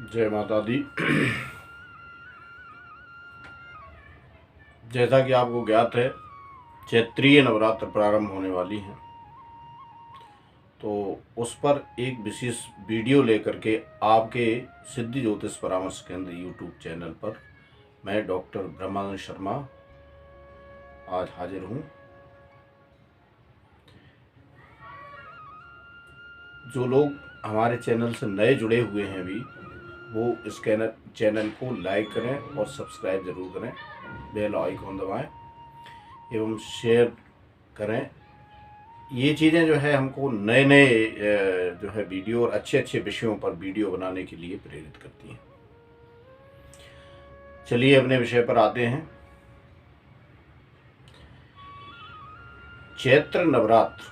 जय माता दी। जैसा कि आपको ज्ञात है, चैत्रीय नवरात्र प्रारंभ होने वाली हैं, तो उस पर एक विशेष वीडियो लेकर के आपके सिद्धि ज्योतिष परामर्श केंद्र यूट्यूब चैनल पर मैं डॉक्टर ब्रह्मानंद शर्मा आज हाजिर हूँ। जो लोग हमारे चैनल से नए जुड़े हुए हैं अभी, वो इस चैनल को लाइक करें और सब्सक्राइब ज़रूर करें, बेल आइकॉन दबाएं एवं शेयर करें। ये चीज़ें जो है हमको नए नए जो है वीडियो और अच्छे अच्छे विषयों पर वीडियो बनाने के लिए प्रेरित करती हैं। चलिए अपने विषय पर आते हैं। चैत्र नवरात्र,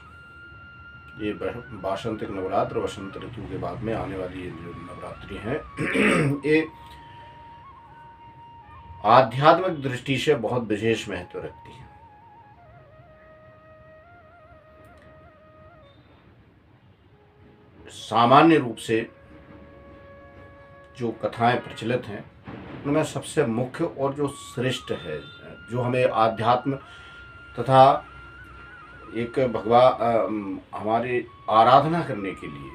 ये वासंतिक नवरात्र वसंत ऋतु के बाद में आने वाली ये जो नवरात्रि हैं ये आध्यात्मिक दृष्टि से बहुत विशेष महत्व रखती है। सामान्य रूप से जो कथाएं प्रचलित हैं उनमें सबसे मुख्य और जो श्रेष्ठ है, जो हमें आध्यात्म तथा एक हमारे आराधना करने के लिए,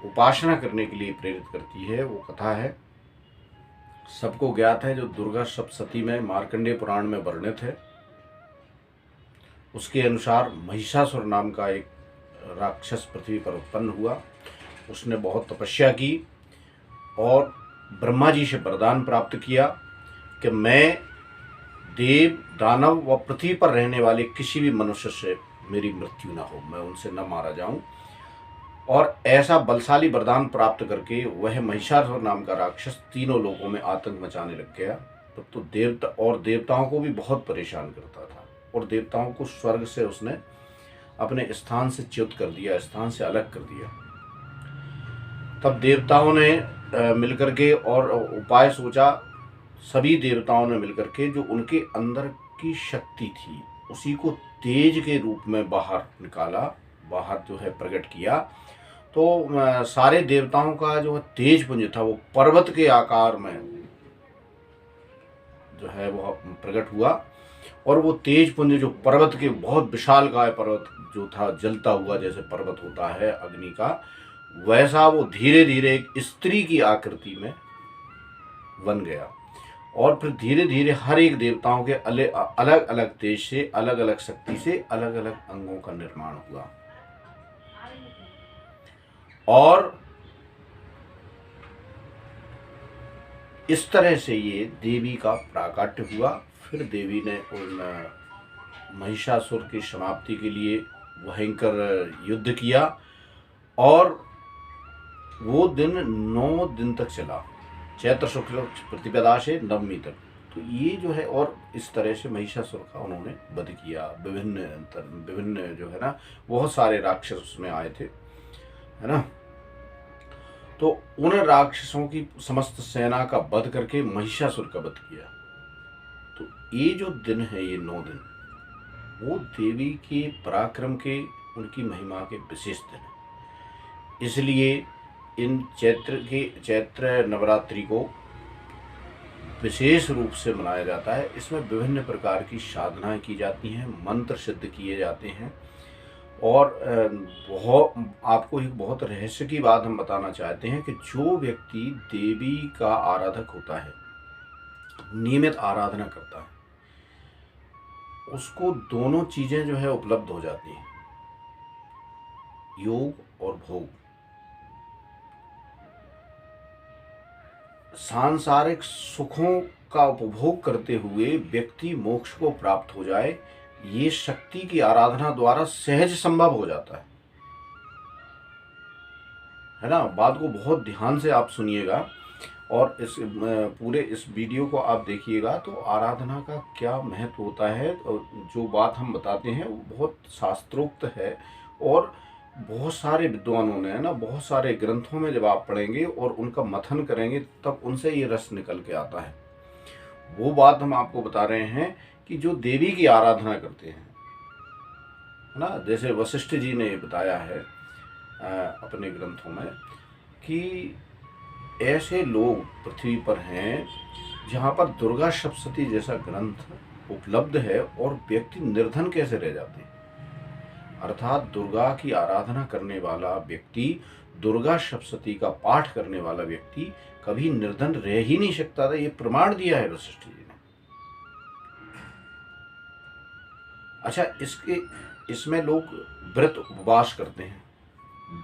उपासना करने के लिए प्रेरित करती है, वो कथा है। सबको ज्ञात है, जो दुर्गा सप्तशती में मार्कंडेय पुराण में वर्णित है। उसके अनुसार महिषासुर नाम का एक राक्षस पृथ्वी पर उत्पन्न हुआ। उसने बहुत तपस्या की और ब्रह्मा जी से वरदान प्राप्त किया कि मैं देव, दानव व पृथ्वी पर रहने वाले किसी भी मनुष्य से मेरी मृत्यु ना हो, मैं उनसे न मारा जाऊं। और ऐसा बलशाली वरदान प्राप्त करके वह महिषासुर नाम का राक्षस तीनों लोगों में आतंक मचाने लग गया। तो देवताओं को भी बहुत परेशान करता था और देवताओं को स्वर्ग से उसने अपने स्थान से च्युत कर दिया, स्थान से अलग कर दिया। तब देवताओं ने मिलकर के और उपाय सोचा। सभी देवताओं ने मिलकर के जो उनके अंदर की शक्ति थी उसी को तेज के रूप में बाहर निकाला, बाहर जो है प्रकट किया। तो सारे देवताओं का जो तेज पुंज था वो पर्वत के आकार में जो है वो प्रकट हुआ। और वो तेज पुंज जो पर्वत के, बहुत विशालकाय पर्वत जो था, जलता हुआ जैसे पर्वत होता है अग्नि का, वैसा वो धीरे धीरे एक स्त्री की आकृति में बन गया। और फिर धीरे धीरे हर एक देवताओं के अलग अलग तेज से, अलग अलग शक्ति से अलग अलग अंगों का निर्माण हुआ। और इस तरह से ये देवी का प्राकट्य हुआ। फिर देवी ने उन महिषासुर की समाप्ति के लिए भयंकर युद्ध किया और वो दिन 9 दिन तक चला, चैत्र शुक्ल प्रतिपदा से नवमी तक। तो ये जो है, और इस तरह से महिषासुर का उन्होंने वध किया। विभिन्न जो है ना, बहुत सारे राक्षस उसमें आए थे, है ना। तो उन राक्षसों की समस्त सेना का वध करके महिषासुर का वध किया। तो ये जो दिन है, ये 9 दिन, वो देवी के पराक्रम के, उनकी महिमा के विशेष दिन है। इसलिए इन चैत्र नवरात्रि को विशेष रूप से मनाया जाता है। इसमें विभिन्न प्रकार की साधनाएं की जाती हैं, मंत्र सिद्ध किए जाते हैं। और आपको एक बहुत रहस्य की बात हम बताना चाहते हैं कि जो व्यक्ति देवी का आराधक होता है, नियमित आराधना करता है, उसको दोनों चीजें जो है उपलब्ध हो जाती हैं, योग और भोग। सांसारिक सुखों का उपभोग करते हुए व्यक्ति मोक्ष को प्राप्त हो जाए, ये शक्ति की आराधना द्वारा सहज संभव हो जाता है ना। बात को बहुत ध्यान से आप सुनिएगा और इस पूरे इस वीडियो को आप देखिएगा तो आराधना का क्या महत्व होता है। और जो बात हम बताते हैं वो बहुत शास्त्रोक्त है और बहुत सारे विद्वानों ने, है ना, बहुत सारे ग्रंथों में जब आप पढ़ेंगे और उनका मथन करेंगे तब उनसे ये रस निकल के आता है। वो बात हम आपको बता रहे हैं कि जो देवी की आराधना करते हैं, है ना, जैसे वशिष्ठ जी ने बताया है अपने ग्रंथों में कि ऐसे लोग पृथ्वी पर हैं जहाँ पर दुर्गा सप्तशती जैसा ग्रंथ उपलब्ध है और व्यक्ति निर्धन कैसे रह जाते हैं। अर्थात दुर्गा की आराधना करने वाला व्यक्ति, दुर्गा सप्तशती का पाठ करने वाला व्यक्ति कभी निर्धन रह ही नहीं सकता था। ये प्रमाण दिया है वशिष्ठ जी ने। अच्छा, इसमें लोग व्रत उपवास करते हैं।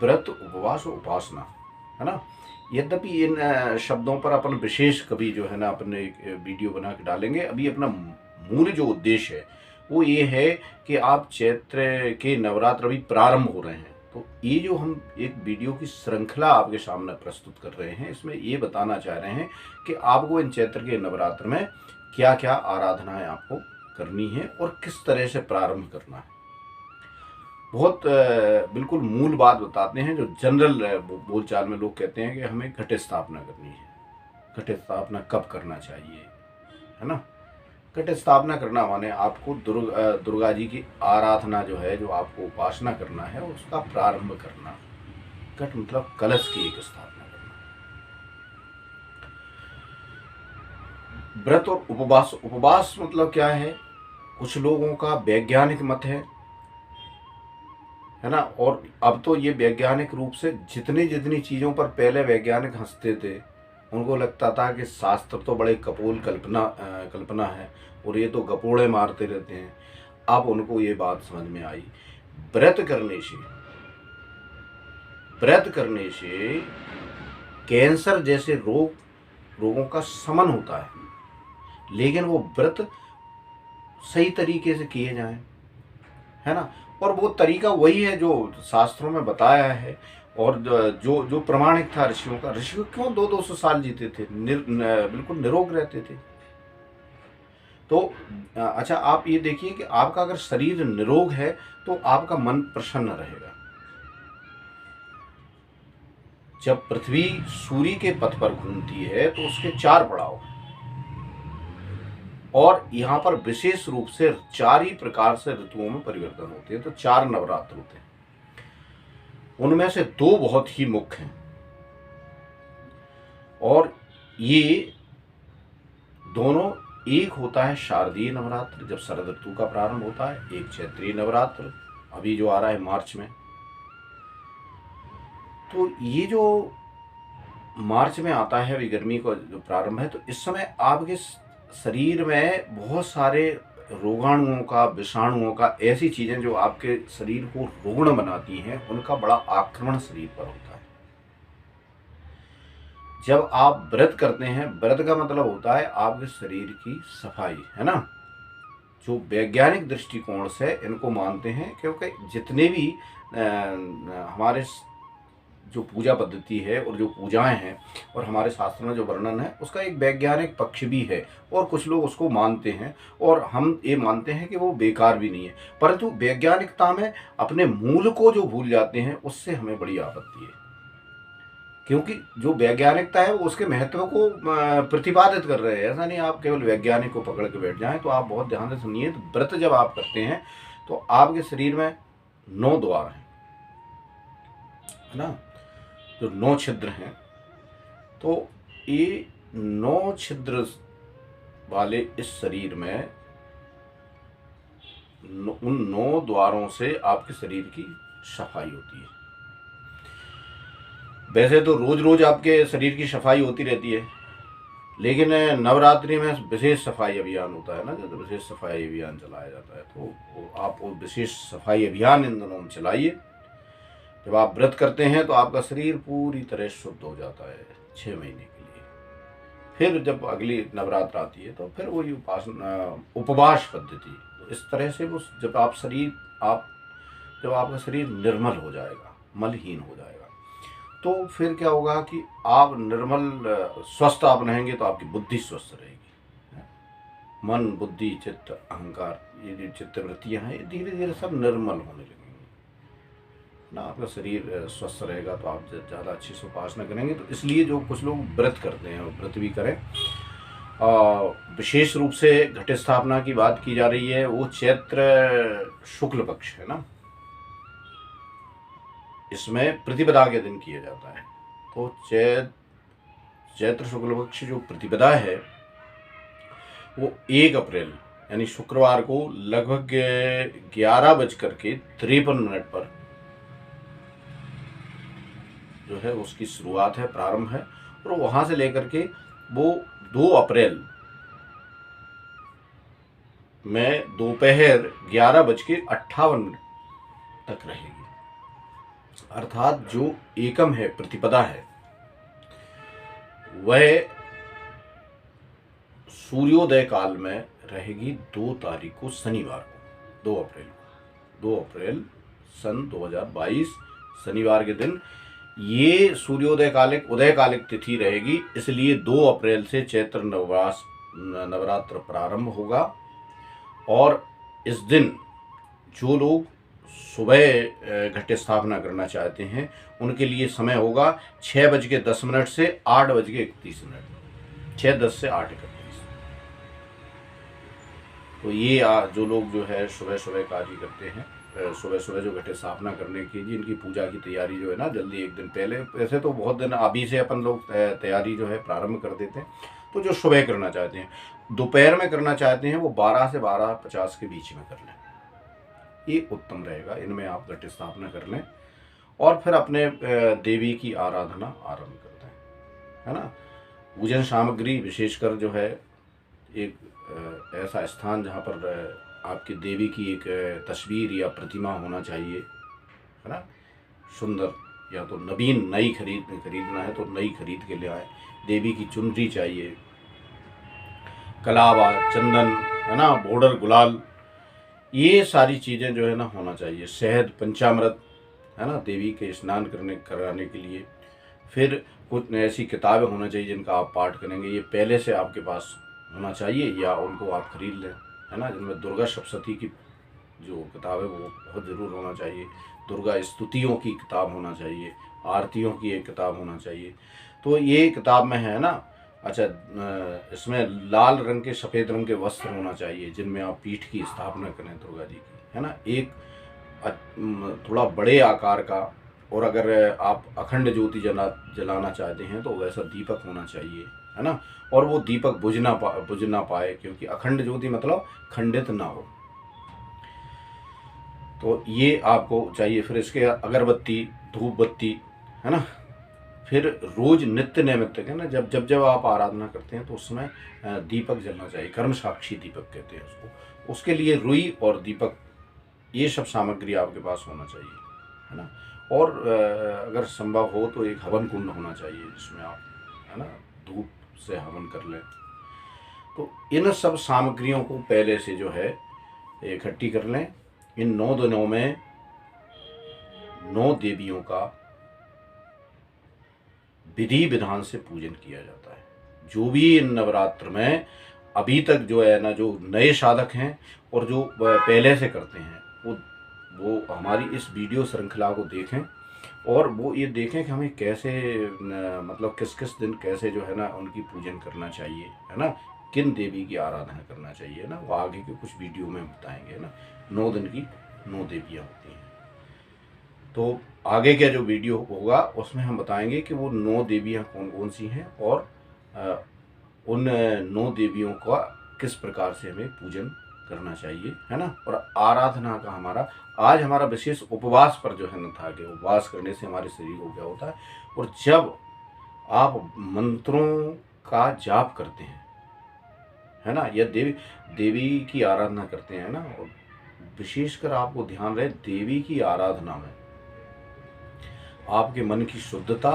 व्रत उपवास और उपासना, है ना। यद्यपि इन शब्दों पर अपन विशेष कभी जो है ना अपन एक वीडियो बना के डालेंगे। अभी अपना मूल जो उद्देश्य है वो ये है कि आप चैत्र के नवरात्र अभी प्रारंभ हो रहे हैं, तो ये जो हम एक वीडियो की श्रृंखला आपके सामने प्रस्तुत कर रहे हैं, इसमें ये बताना चाह रहे हैं कि आपको इन चैत्र के नवरात्र में क्या क्या आराधनाएं आपको करनी है और किस तरह से प्रारंभ करना है। बहुत बिल्कुल मूल बात बताते हैं जो जनरल बोलचाल में लोग कहते हैं कि हमें घट स्थापना करनी है। घट स्थापना कब करना चाहिए, है ना। घट स्थापना करना माने आपको दुर्गा जी की आराधना जो है, जो आपको उपासना करना है, उसका प्रारंभ करना। घट मतलब कलश की एक स्थापना करना। व्रत और उपवास, उपवास मतलब क्या है, कुछ लोगों का वैज्ञानिक मत है ना। और अब तो ये वैज्ञानिक रूप से जितनी जितनी चीज़ों पर पहले वैज्ञानिक हंसते थे, उनको लगता था कि शास्त्र तो बड़े कपोल कल्पना है और ये तो गपोड़े मारते रहते हैं। अब उनको ये बात समझ में आई, व्रत करने से कैंसर जैसे रोगों का शमन होता है, लेकिन वो व्रत सही तरीके से किए जाएं, है ना। और वो तरीका वही है जो शास्त्रों में बताया है और जो प्रमाणिक था ऋषियों का। ऋषि क्यों 200-200 साल जीते थे, बिल्कुल निरोग रहते थे। तो अच्छा, आप ये देखिए कि आपका अगर शरीर निरोग है तो आपका मन प्रसन्न रहेगा। जब पृथ्वी सूर्य के पथ पर घूमती है तो उसके 4 पड़ाव हैं और यहाँ पर विशेष रूप से 4 ही प्रकार से ऋतुओं में परिवर्तन होते हैं। तो 4 नवरात्र होते हैं, उनमें से 2 बहुत ही मुख्य हैं और ये दोनों, एक होता है शारदीय नवरात्र जब शरद ऋतु का प्रारंभ होता है, एक चैत्रीय नवरात्र अभी जो आ रहा है मार्च में। तो ये जो मार्च में आता है, अभी गर्मी का जो प्रारंभ है, तो इस समय आपके शरीर में बहुत सारे रोगाणुओं का, विषाणुओं का, ऐसी चीजें जो आपके शरीर को रुग्ण बनाती हैं, उनका बड़ा आक्रमण शरीर पर होता है। जब आप व्रत करते हैं, व्रत का मतलब होता है आपके शरीर की सफाई, है ना। जो वैज्ञानिक दृष्टिकोण से इनको मानते हैं, क्योंकि जितने भी हमारे जो पूजा पद्धति है और जो पूजाएं हैं और हमारे शास्त्र में जो वर्णन है, उसका एक वैज्ञानिक पक्ष भी है और कुछ लोग उसको मानते हैं और हम ये मानते हैं कि वो बेकार भी नहीं है। परंतु वैज्ञानिकता में अपने मूल को जो भूल जाते हैं, उससे हमें बड़ी आपत्ति है। क्योंकि जो वैज्ञानिकता है वो उसके महत्व को प्रतिपादित कर रहे हैं। ऐसा नहीं आप केवल वैज्ञानिक को पकड़ के बैठ जाएं। तो आप बहुत ध्यान से सुनिए। तो व्रत जब आप करते हैं तो आपके शरीर में 9 द्वार हैं, है ना, जो 9 छिद्र हैं। तो ये 9 छिद्र वाले इस शरीर में उन 9 द्वारों से आपके शरीर की सफाई होती है। वैसे तो रोज रोज आपके शरीर की सफाई होती रहती है, लेकिन नवरात्रि में विशेष सफाई अभियान होता है ना, जब विशेष सफाई अभियान चलाया जाता है, तो आप वो विशेष सफाई अभियान इन दिनों में चलाइए। जब आप व्रत करते हैं तो आपका शरीर पूरी तरह शुद्ध हो जाता है 6 महीने के लिए। फिर जब अगली नवरात्र आती है तो फिर वही उपवास पद्धति। तो इस तरह से वो जब आपका शरीर निर्मल हो जाएगा, मलहीन हो जाएगा, तो फिर क्या होगा कि आप निर्मल स्वस्थ आप रहेंगे तो आपकी बुद्धि स्वस्थ रहेगी। मन, बुद्धि, चित्त, अहंकार, ये जो चित्तवृत्तियाँ हैं, ये धीरे धीरे सब निर्मल होने लगेंगी ना। आपका शरीर स्वस्थ रहेगा तो आप ज़्यादा अच्छी से उपासना करेंगे। तो इसलिए जो कुछ लोग व्रत करते हैं, व्रत भी करें। विशेष रूप से घट स्थापना की बात की जा रही है, वो चैत्र शुक्ल पक्ष है ना, इसमें प्रतिपदा के दिन किया जाता है। तो चैत्र शुक्ल पक्ष जो प्रतिपदा है वो 1 अप्रैल यानी शुक्रवार को लगभग 11:53 पर जो है उसकी शुरुआत है, प्रारंभ है, और वहां से लेकर के वो 2 अप्रैल में दोपहर 11:58 तक रहेगी। अर्थात जो एकम है, प्रतिपदा है, वह सूर्योदय काल में रहेगी 2 तारीख को, शनिवार को, 2 अप्रैल सन 2022 शनिवार के दिन ये सूर्योदय उदयकालिक तिथि रहेगी। इसलिए 2 अप्रैल से चैत्र नवरात्र प्रारंभ होगा। और इस दिन जो लोग सुबह घट स्थापना करना चाहते हैं उनके लिए समय होगा 6:10 से 8:31, 6:10 से 8:31। तो ये जो लोग जो है सुबह सुबह कार्य करते हैं, सुबह सुबह जो घट स्थापना करने की इनकी पूजा की तैयारी जो है ना जल्दी एक दिन पहले, वैसे तो बहुत दिन अभी से अपन लोग तैयारी जो है प्रारंभ कर देते हैं। तो जो सुबह करना चाहते हैं, दोपहर में करना चाहते हैं, वो 12 से 12:50 के बीच में कर लें, ये उत्तम रहेगा। इनमें आप घट स्थापना कर लें और फिर अपने देवी की आराधना आरंभ करते हैं, है ना। पूजन सामग्री विशेषकर जो है एक ऐसा स्थान जहाँ पर आपकी देवी की एक तस्वीर या प्रतिमा होना चाहिए, है ना, सुंदर, या तो नवीन नई खरीदना है तो नई खरीद के ले आए। देवी की चुनरी चाहिए, कलावा, चंदन, है ना, बॉर्डर गुलाल, ये सारी चीज़ें जो है ना होना चाहिए। शहद, पंचामृत, है ना, देवी के स्नान कराने के लिए। फिर कुछ ऐसी किताबें होना चाहिए जिनका आप पाठ करेंगे, ये पहले से आपके पास होना चाहिए या उनको आप खरीद लें, है ना। जिनमें दुर्गा सप्तशती की जो किताब है वो बहुत ज़रूर होना चाहिए। दुर्गा स्तुतियों की किताब होना चाहिए, आरतियों की एक किताब होना चाहिए। तो ये किताब में है ना। अच्छा, इसमें लाल रंग के सफ़ेद रंग के वस्त्र होना चाहिए जिनमें आप पीठ की स्थापना करें दुर्गा जी की, है ना। एक थोड़ा बड़े आकार का, और अगर आप अखंड ज्योति जलाना चाहते हैं तो वैसा दीपक होना चाहिए, है ना। और वो दीपक बुझ ना पाए, क्योंकि अखंड ज्योति मतलब खंडित ना हो, तो ये आपको चाहिए। फिर इसके अगरबत्ती, धूप बत्ती, है ना। फिर रोज नित्य नैमित्तिक, है ना, जब आप आराधना करते हैं तो उसमें दीपक जलना चाहिए, कर्म साक्षी दीपक कहते हैं उसको। उसके लिए रुई और दीपक, ये सब सामग्री आपके पास होना चाहिए, है ना। और अगर संभव हो तो एक हवन कुंड होना चाहिए जिसमें आप, है ना, धूप से हवन कर लें। तो इन सब सामग्रियों को पहले से जो है इकट्ठी कर लें। इन 9 दिनों में 9 देवियों का विधि विधान से पूजन किया जाता है। जो भी इन नवरात्र में अभी तक जो है ना, जो नए साधक हैं और जो पहले से करते हैं, वो हमारी इस वीडियो श्रृंखला को देखें और वो ये देखें कि हमें कैसे मतलब किस किस दिन कैसे जो है ना उनकी पूजन करना चाहिए, है ना, किन देवी की आराधना करना चाहिए ना, वो आगे के कुछ वीडियो में बताएंगे, है ना। 9 दिन की 9 देवियाँ होती हैं। तो आगे का जो वीडियो होगा उसमें हम बताएंगे कि वो 9 देवियाँ कौन कौन सी हैं और उन 9 देवियों का किस प्रकार से हमें पूजन करना चाहिए, है ना। और आराधना का हमारा विशेष उपवास पर जो है ना था कि उपवास करने से हमारे शरीर को क्या होता है। और जब आप मंत्रों का जाप करते हैं, है ना, या देवी की आराधना करते हैं ना, और विशेषकर आपको ध्यान रहे देवी की आराधना में आपके मन की शुद्धता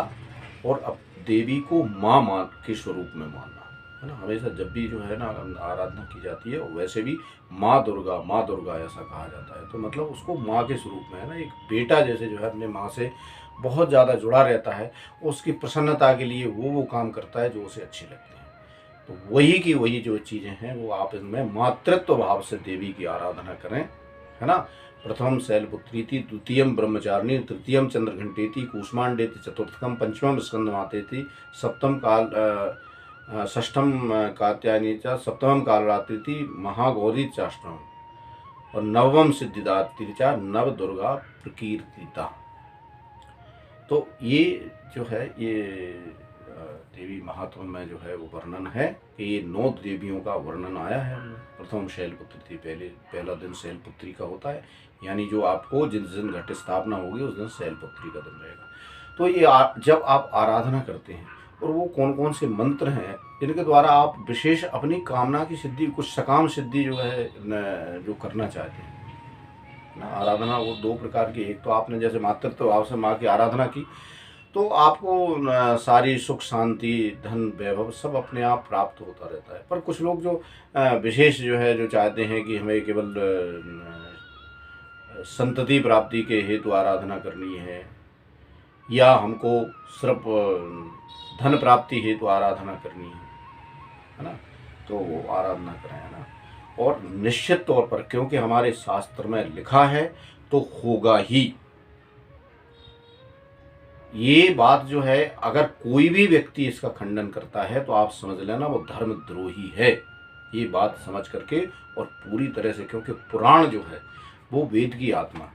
और अब देवी को माँ के स्वरूप में मानना, है ना। हमेशा जब भी जो है ना आराधना की जाती है, वैसे भी माँ दुर्गा ऐसा कहा जाता है, तो मतलब उसको माँ के स्वरूप में, है ना। एक बेटा जैसे जो है अपने माँ से बहुत ज़्यादा जुड़ा रहता है, उसकी प्रसन्नता के लिए वो काम करता है जो उसे अच्छे लगते हैं। तो वही की वही जो चीज़ें हैं वो आप इनमें मातृत्व भाव से देवी की आराधना करें, है ना। प्रथम शैलपुत्रीति, द्वितीयम ब्रह्मचारिणी, तृतीयम चंद्रघंटेति, कूष्मांडेति, चतुर्थकम पंचमम स्कंदमातेति, सप्तम षष्ठम कात्यायनी च, सप्तमम कालरात्रिति, महागौरी चाष्टम, और नवम सिद्धिदात्री च, नव दुर्गा प्रकीर्तिता। तो ये जो है ये देवी महात्म्य में जो है वो वर्णन है कि ये 9 देवियों का वर्णन आया है उनमें। प्रथम शैलपुत्री थी, पहला दिन शैलपुत्री का होता है, यानी जो आपको जिस दिन घट स्थापना होगी उस दिन शैलपुत्री का दिन रहेगा। तो ये जब आप आराधना करते हैं और वो कौन कौन से मंत्र हैं जिनके द्वारा आप विशेष अपनी कामना की सिद्धि, कुछ सकाम सिद्धि जो है जो करना चाहते हैं ना। आराधना वो 2 प्रकार की, एक तो आपने जैसे मातृत्व भाव से माँ की आराधना की तो आपको सारी सुख शांति धन वैभव सब अपने आप प्राप्त होता रहता है। पर कुछ लोग जो विशेष जो है जो चाहते हैं कि हमें केवल संतति प्राप्ति के हेतु आराधना करनी है, या हमको सिर्फ धन प्राप्ति हेतु आराधना करनी है ना, तो वो आराधना करें, है ना। और निश्चित तौर पर, क्योंकि हमारे शास्त्र में लिखा है तो होगा ही। ये बात जो है, अगर कोई भी व्यक्ति इसका खंडन करता है तो आप समझ लेना वो धर्मद्रोही है। ये बात समझ करके और पूरी तरह से, क्योंकि पुराण जो है वो वेद की आत्मा है,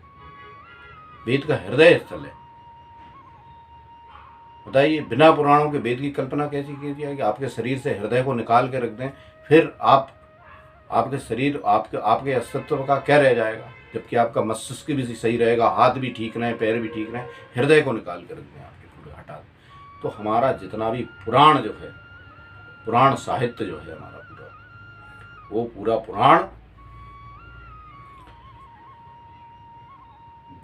वेद का हृदय स्थल है। बताइए, बिना पुराणों के वेद की कल्पना कैसी की जाएगी? आपके शरीर से हृदय को निकाल के रख दें, फिर आपके शरीर, आपके अस्तित्व का क्या रह जाएगा? जबकि आपका मस्तिष्क भी सही रहेगा, हाथ भी ठीक रहें, पैर भी ठीक रहें, हृदय को निकाल के रख दें, आपके पूरे हटा दें। तो हमारा जितना भी पुराण जो है, पुराण साहित्य जो है हमारा पूरा, वो पूरा पुराण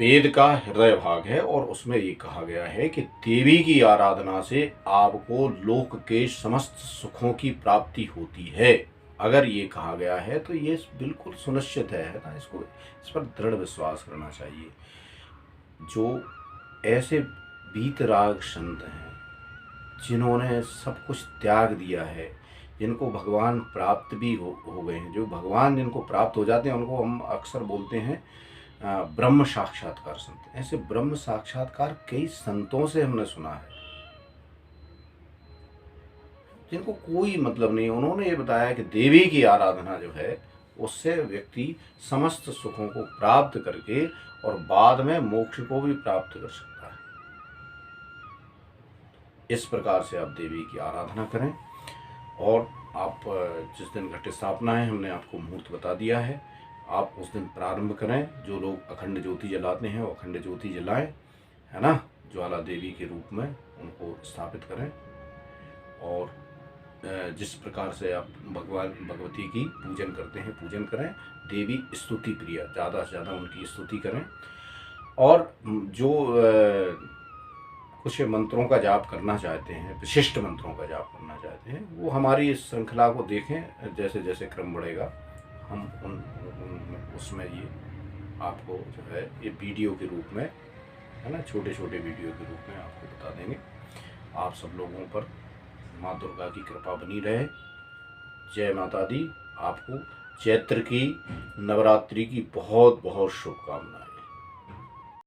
वेद का हृदय भाग है। और उसमें ये कहा गया है कि देवी की आराधना से आपको लोक के समस्त सुखों की प्राप्ति होती है। अगर ये कहा गया है तो ये बिल्कुल सुनिश्चित है ना। इस पर दृढ़ विश्वास करना चाहिए। जो ऐसे वीतराग संत हैं जिन्होंने सब कुछ त्याग दिया है, जिनको भगवान प्राप्त भी हो गए हैं, जो भगवान जिनको प्राप्त हो जाते हैं उनको हम अक्सर बोलते हैं ब्रह्म साक्षात्कार संत। ऐसे ब्रह्म साक्षात्कार कई संतों से हमने सुना है जिनको कोई मतलब नहीं। उन्होंने ये बताया कि देवी की आराधना जो है उससे व्यक्ति समस्त सुखों को प्राप्त करके और बाद में मोक्ष को भी प्राप्त कर सकता है। इस प्रकार से आप देवी की आराधना करें। और आप जिस दिन घट स्थापना है, हमने आपको मुहूर्त बता दिया है, आप उस दिन प्रारंभ करें। जो लोग अखंड ज्योति जलाते हैं वो अखंड ज्योति जलाएं, है ना। ज्वाला देवी के रूप में उनको स्थापित करें। और जिस प्रकार से आप भगवान भगवती की पूजन करते हैं पूजन करें। देवी स्तुति प्रिय, ज़्यादा से ज़्यादा उनकी स्तुति करें। और जो कुछ मंत्रों का जाप करना चाहते हैं, विशिष्ट मंत्रों का जाप करना चाहते हैं, वो हमारी इस श्रृंखला को देखें। जैसे जैसे क्रम बढ़ेगा हम उसमें ये आपको जो है ये वीडियो के रूप में, है ना, छोटे छोटे वीडियो के रूप में आपको बता देंगे। आप सब लोगों पर माँ दुर्गा की कृपा बनी रहे। जय माता दी। आपको चैत्र की नवरात्रि की बहुत बहुत शुभकामनाएं।